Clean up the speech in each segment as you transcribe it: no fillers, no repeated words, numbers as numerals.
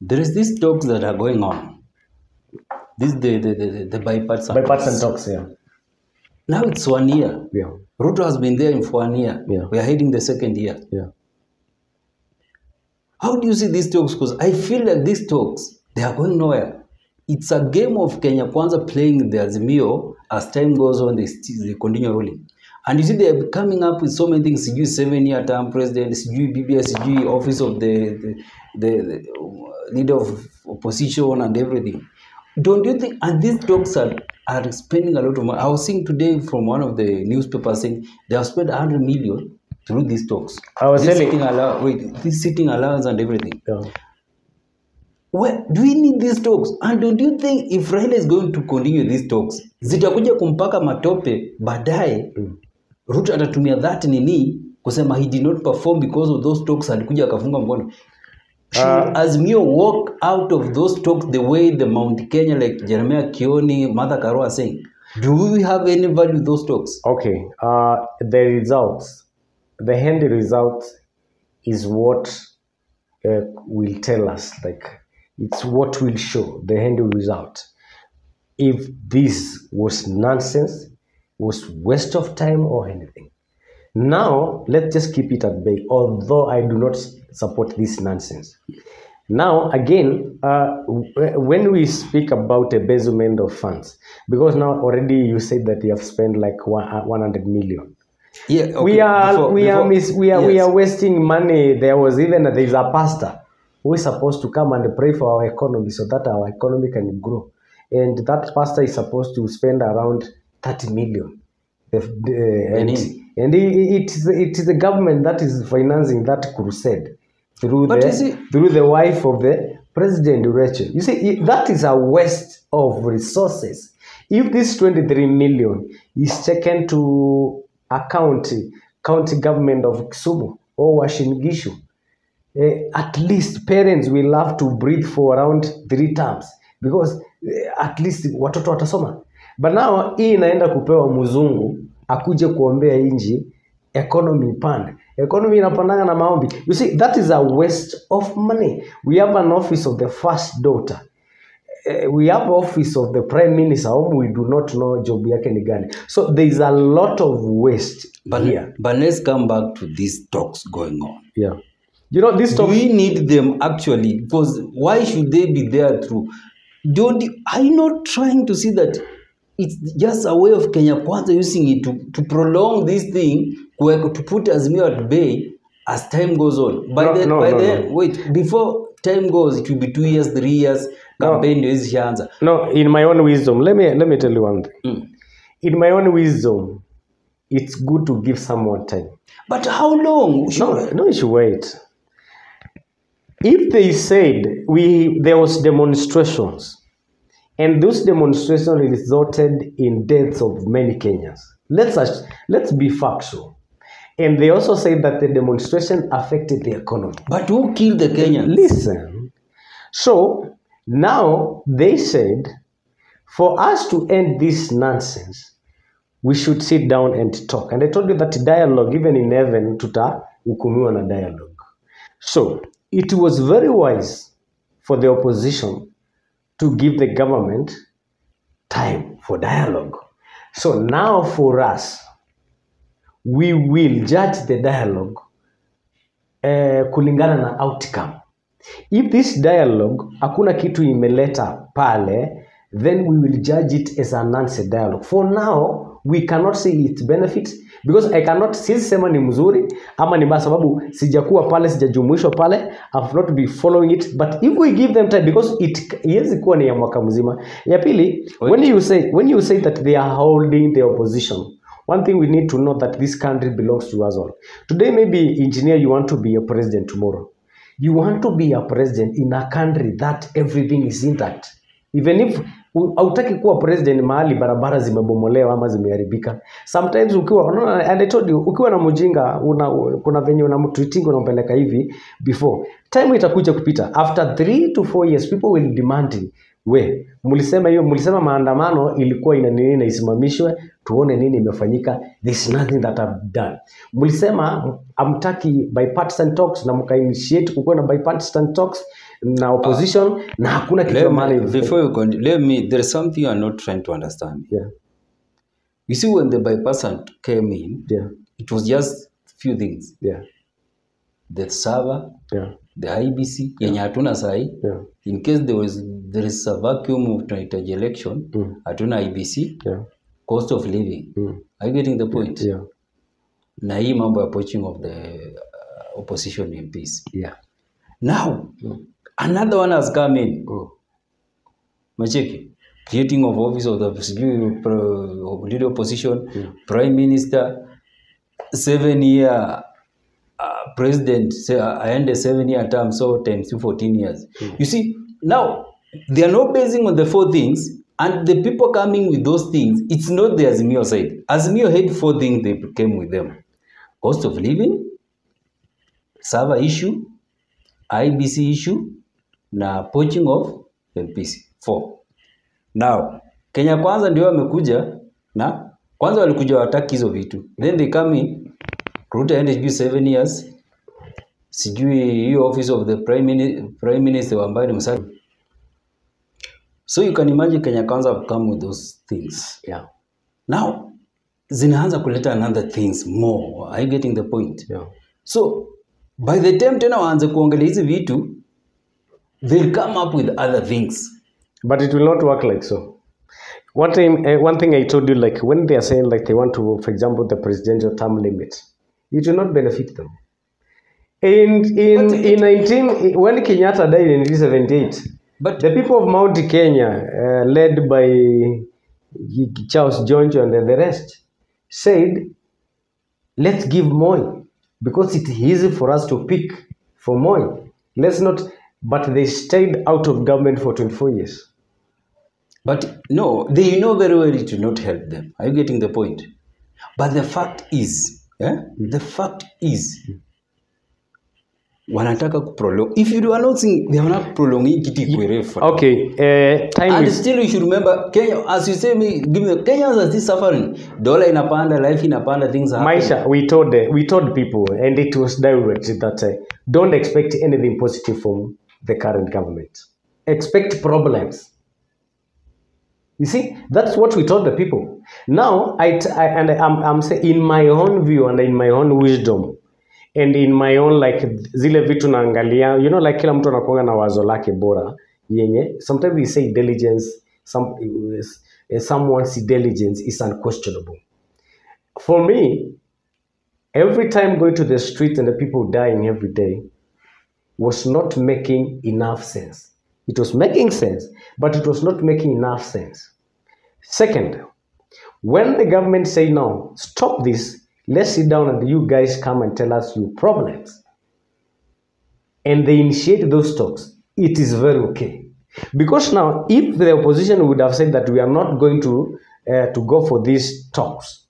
There is these talks that are going on. This the bipartisan talks, yeah. Now it's 1 year. Yeah. Ruto has been there for 1 year. Yeah. We are heading the 2nd year. Yeah. How do you see these talks? Because I feel like these talks, they are going nowhere. It's a game of Kenya Kwanza playing the azimio. As time goes on, they continue ruling. And you see, they are coming up with so many things. CG 7-year term president, CG BBS, CG office of the leader of opposition and everything. Don't you think? And these talks are spending a lot of money. I was seeing today from one of the newspapers saying they have spent 100 million through these talks. I was this telling this sitting allowance and everything. Yeah. Well, do we need these talks? And don't you think if Raila is going to continue these talks, zitakuja kumpaka matope baadaye, Ruto atatumia that nini kusema he did not perform because of those talks, alikuja akafunga mkono. Should Azimio walk out of those talks the way the Mount Kenya, like Jeremiah Kioni, Martha Karua are saying? Do we have any value in those talks? Okay. The results, the end result is what will tell us, like, it's what will show the end result. If this was nonsense, was waste of time or anything. Now, let's just keep it at bay, although I do not support this nonsense. Now, again, when we speak about embezzlement of funds, because now already you said that you have spent like 100 million. Yeah, okay. We are wasting money. There's a pastor who is supposed to come and pray for our economy so that our economy can grow. And that pastor is supposed to spend around 30 million. And it is the government that is financing that crusade through the wife of the president, Rachel. You see, that is a waste of resources. If this 23 million is taken to a county government of Kisumu or Washingishu, at least parents will have to breathe for around 3 terms because at least watoto watasoma. But now hii inaenda kupewa mzungu akuje kuombea inji economy pande. Economy inapandanga na maombi. You see, that is a waste of money. We have an office of the first daughter. We have office of the prime minister whom we do not know job yake ni gani. So there is a lot of waste here. But let's come back to these talks going on. Yeah. You know, these talks, we need them actually, because why should they be there through? Are you not trying to see that it's just a way of Kenya Kwanza using it to prolong this thing, to put Azimio at bay as time goes on? Wait, before time goes, it will be 2 years, 3 years, campaign is answer. No, in my own wisdom, let me tell you one thing. In my own wisdom, it's good to give someone time. But how long? No, you should wait. If they said there was demonstrations, and those demonstrations resulted in deaths of many Kenyans, let's be factual. And they also said that the demonstration affected the economy. But who killed the Kenyans? Listen. So now they said, for us to end this nonsense, we should sit down and talk. And I told you that dialogue, even in heaven, hukumiwa na dialogue. So it was very wise for the opposition to give the government time for dialogue. So now for us, we will judge the dialogue kulingana na outcome. If this dialogue hakuna kitu imeleta pale, then we will judge it as an unanswered dialogue. For now, we cannot say its benefits because I cannot sema ni mzuri ama ni mbaya sababu sijakuwa pale, sijajumuishwa pale, I have not be following it. But if we give them time, because it yezi kuwa ni ya mwaka mzima. Ya pili, when you say that they are holding the opposition, one thing we need to know that this country belongs to us all. Today, maybe, engineer, you want to be a president tomorrow. You want to be a president in a country that everything is intact. Even if hautaki kuwa president mahali barabara zimebomolewa ama zimeharibika. Sometimes ukiwa, and I told you, ukiwa na mjinga, kuna venye unamtweeting unampeleka hivi before. Time itakuja kupita. After 3 to 4 years, people will demand, mulisema maandamano ilikuwa ina nini na isimamishwe, tuone nini imefanyika. There's nothing that I've done. Mulisema amtaki bipartisan talks na mka initiate kukuwa na bipartisan talks. na opposition na hakuna kitu maana. Before you continue, there is something I'm not trying to understand. Yeah. You see, when the bipartisan came in, it was just few things. Yeah. The server, the IBC, yenye hatuna sahi. In case there is a vacuum of tunahitaji election, hatuna IBC. Cost of living. Are you getting the point? Yeah. Na hii mambo ya poaching of the opposition MPs. Yeah. Now, another one has come in. Macheki. Creating of office of the leader opposition, prime minister, 7-year president, I end a 7-year term, so times 14 years. You see, now, they are not basing on the 4 things, and the people coming with those things, it's not the Azimio side. Azimio had 4 things they came with them. Cost of living, server issue, IBC issue, na poaching of MPs. 4. Now, Kenya Kwanza ndio wamekuja na kwanza walikuja wataki hizo vitu. Then they come in, Ruto ended 7 years. Sijui hiyo office of the prime minister ambaye ni msanii. So you can imagine Kenya Kwanza come with those things. Yeah. Now, zinaanza kuleta another things more. Are you getting the point? Yeah. So, by the time tena waanze kuongelea hizi vitu, they'll come up with other things. But it will not work like so. One thing I told you, like when they are saying like they want to, for example, the presidential term limit, it will not benefit them. When Kenyatta died in 1978, but the people of Mount Kenya, led by Charles Jonjo and the rest, said, let's give Moi, because it's easy for us to pick for Moi. Let's not, but they stayed out of government for 24 years. But no, they know very well it will not help them. Are you getting the point? But the fact is, the fact is, wanataka kuprolong. If you are not saying they are not prolonging kiti kurefu. Okay, time and is... still you should remember, Kenya, as you say, Kenyans are still suffering. Dollar inapanda, life inapanda, things happen. Maisha, we told people, and it was direct that don't expect anything positive from the current government. Expect problems. You see, that's what we told the people. Now, I'm saying in my own view and in my own wisdom, and in my own like zile vitu naangalia, you know, like kila mtu anakuanga na wazo lake bora yenye. Sometimes we say diligence, someone's diligence is unquestionable. For me, every time going to the street and the people dying every day was not making enough sense. It was making sense, but it was not making enough sense. Second, when the government say no, stop this, let's sit down and you guys come and tell us your problems, and they initiate those talks, it is very okay. Because now, if the opposition would have said that we are not going to go for these talks,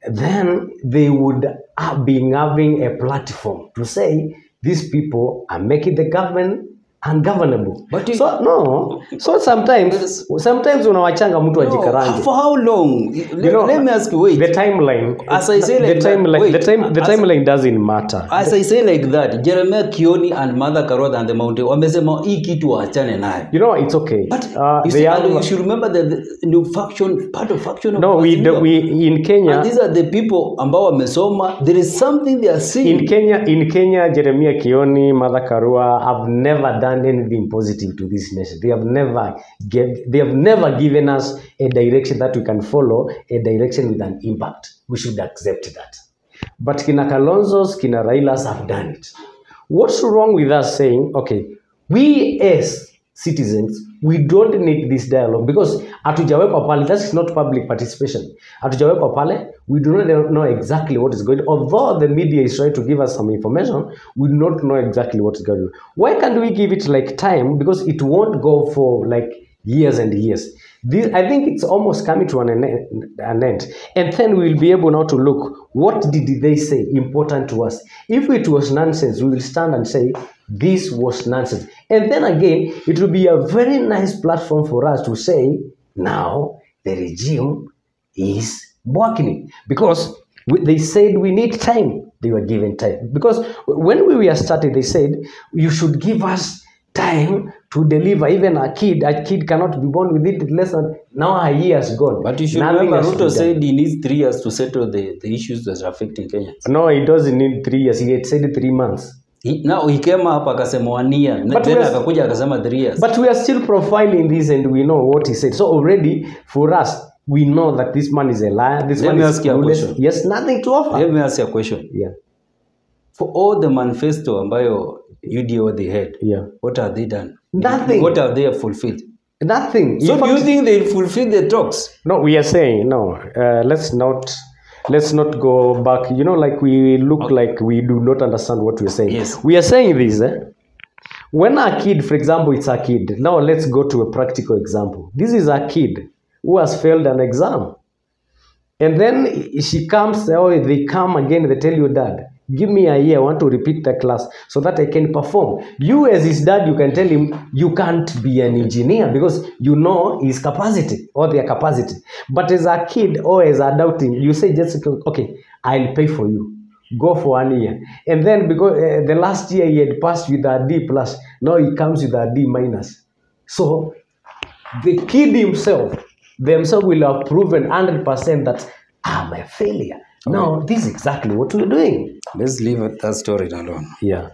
then they would have been having a platform to say these people are making the government ungovernable. But so sometimes unawachanga mtu ajikarange. For how long? Let me ask you, wait. The timeline. As I say like the timeline doesn't matter. As I say like that, Jeremiah Kioni and Mother Karota and the Mountain, wamesema hii kitu waachane nayo. You know, it's okay. But you should remember the new faction, part of faction of we in Kenya. And these are the people ambao wamesoma. There is something they are seeing. In Kenya, Jeremiah Kioni, Mother Karua have never done anything positive to this nation. They have never given us a direction that we can follow, a direction with an impact. We should accept that. But Kina Kalonzo's, Kina Raila's have done it. What's wrong with us saying, okay, we as citizens, we don't need this dialogue because hatujawekwa pale, that is not public participation. Hatujawekwa pale, we do not know exactly what is going on. Although the media is trying to give us some information, we do not know exactly what is going on. Why can't we give it like time? Because it won't go for like years and years. I think it's almost coming to an end. And then we'll be able now to look, what did they say important to us? If it was nonsense, we will stand and say, this was nonsense. And then again, it will be a very nice platform for us to say, now the regime is working. Because they said we need time. They were given time. Because when we were starting, they said, you should give us time to deliver. Even a kid cannot be born with it less than now a year has gone. But you should remember, Ruto said he needs 3 years to settle the issues that are affecting Kenyans. No, he doesn't need 3 years. He had said 3 months. Now he came up akasema 1 year. Then akakuja akasema 3 years. But we are still profiling this and we know what he said. So already for us, we know that this man is a liar. This man is clueless. Yes, nothing to offer. Let me ask you a question. Yeah. For all the manifesto ambayo UDO they had, what have they done? Nothing. What have they fulfilled? Nothing. So do you think they fulfill the talks? No, we are saying no. Let's not go back. You know, like we look like we do not understand what we are saying. Yes. We are saying this. When a kid, for example, it's a kid. Now let's go to a practical example. This is a kid who has failed an exam. And then she comes, or they come again, they tell you, Dad, give me a year, I want to repeat the class so that I can perform. You as his dad, you can tell him, you can't be an engineer because you know his capacity or their capacity. But as a kid or as a doubting, you say just, okay, I'll pay for you. Go for 1 year. And then because the last year he had passed with a D+, now he comes with a D-. So the kid themselves will have proven 100% that I'm a failure. No, this is exactly what we're doing. Let's leave that story alone. Yeah.